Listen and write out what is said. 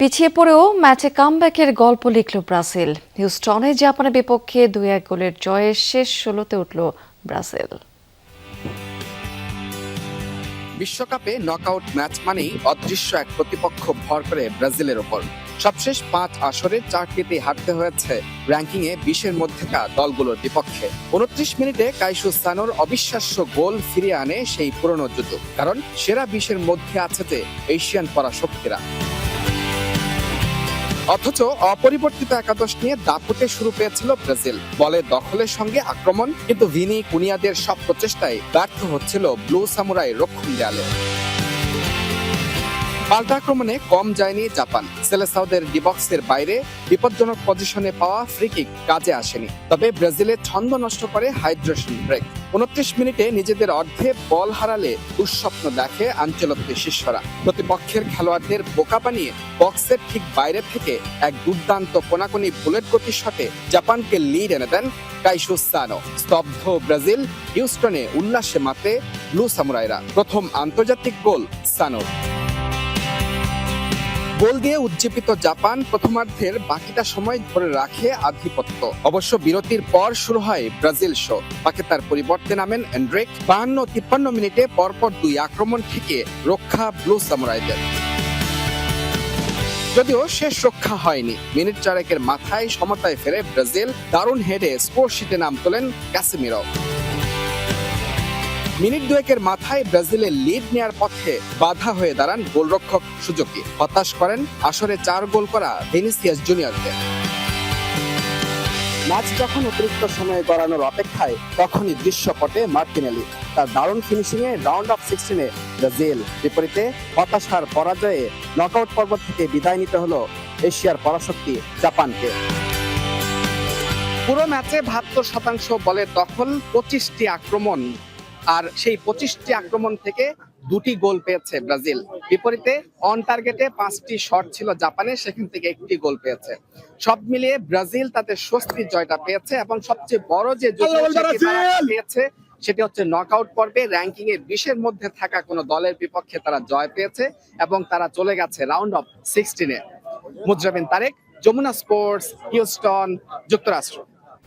পিছিয়ে পড়েও ম্যাচে কামব্যাকের গল্প লিখল ব্রাজিল। হিউস্টনে জাপানের বিপক্ষে 2-1 গোলের জয়ে শেষ 16তে উঠল ব্রাজিল। বিশ্বকাপে নকআউট ম্যাচ মানেই অদৃশ্য এক প্রতিপক্ষ ভর করে ব্রাজিলের ওপর। সবশেষ 5 আসরে 4টিতেই হারতে হয়েছে র্যাঙ্কিংয়ে 20-এর মধ্যেকার দলগুলোর বিপক্ষে। 29 মিনিটে কাইসু সানোর অবিশ্বাস্য গোল ফিরিয়ে আনে সেই পুরনো জুতো, কারণ সেরা 20-এর মধ্যে আছে যে এশিয়ান পরাশক্তিরা। অথচ অপরিবর্তিত একাদশ নিয়ে দাপুটে শুরু পেয়েছিল ব্রাজিল। বলে দখলের সঙ্গে আক্রমণ, কিন্তু ভিনি কুনিয়াদের সব প্রচেষ্টায় ব্যর্থ হচ্ছিল ব্লু সামুরাই রক্ষণ দেয়ালে। পাল্টা আক্রমণে কম যায়নি জাপান। সেলেসাওদের ডিবক্সের বাইরে বিপজ্জনক পজিশনে পাওয়া ফ্রি কিক কাজে আসেনি। তবে ব্রাজিলের ছন্দ নষ্ট করে হাইড্রেশন ব্রেক। 29 মিনিটে নিজেদের অর্ধে বল হারালে দুঃস্বপ্ন দেখে আনচেলত্তির শিষ্যরা। প্রতিপক্ষের খেলোয়াড়দের বোকা বানিয়ে বক্সের ঠিক বাইরে থেকে এক দুর্দান্ত কোনাকুনি বুলেট গতি শটে জাপানকে লিড এনে দেন কাইসু সানো। স্তব্ধ ব্রাজিল, হিউস্টনে উল্লাসে মাতে ব্লু সামুরাইরা। প্রথম আন্তর্জাতিক গোল সানোর। গোল দিয়ে উজ্জীবিত জাপান প্রথমার্ধের বাকিটা সময় ধরে রাখে আধিপত্য। অবশ্য বিরতির পর শুরু হয় ব্রাজিল শো। পাকেতার পরিবর্তে নামেন এন্ড্রিক। 52-53 মিনিটে পরপর 2 আক্রমণ থেকে রক্ষা ব্লু সামুরাইদের। যদিও শেষ রক্ষা হয়নি। মিনিট 4 মাথায় সমতায় ফেরে ব্রাজিল। দারুণ হেডে স্কোর শিটে নাম তোলেন ক্যাসেমিরো। মিনিট 2 মাথায় ব্রাজিলের লিড নেয়ার পথে বাধা হয়ে দাঁড়ান গোলরক্ষক সুজুকি। হতাশ করেন আসরে 4 গোল করা ভিনিসিয়াস জুনিয়রকে। ম্যাচ যখন অতিরিক্ত সময়ে গড়ানোর অপেক্ষায়, তখনই দৃশ্যপটে মার্টিনেলি। তার দারুণ ফিনিশিংয়ে রাউন্ড অফ 16-এ ব্রাজিল। বিপরীতে হতাশার পরাজয়ে নকআউট পর্ব থেকে বিদায় নিতে হলো এশিয়ার পরাশক্তি জাপানকে। পুরো ম্যাচে 72% বলের দখল, 25টি আক্রমণ, আর সেই 25টি আক্রমণ থেকে 2টি গোল পেয়েছে ব্রাজিল। বিপরীতে অন টার্গেটে 5টি শট ছিল জাপানের, সেখান থেকে 1টি গোল পেয়েছে। সব মিলিয়ে ব্রাজিল তাদের স্বস্তির জয়টা পেয়েছে, এবং সবচেয়ে বড় যে পেয়েছে সেটি হচ্ছে নকআউট পর্বে র্যাঙ্কিং এ 20-এর মধ্যে থাকা কোনো দলের বিপক্ষে তারা জয় পেয়েছে, এবং তারা চলে গেছে রাউন্ড অফ 16-এ। মুজরাবিন তারেক, যমুনা স্পোর্টস, হিউস্টন, যুক্তরাষ্ট্র।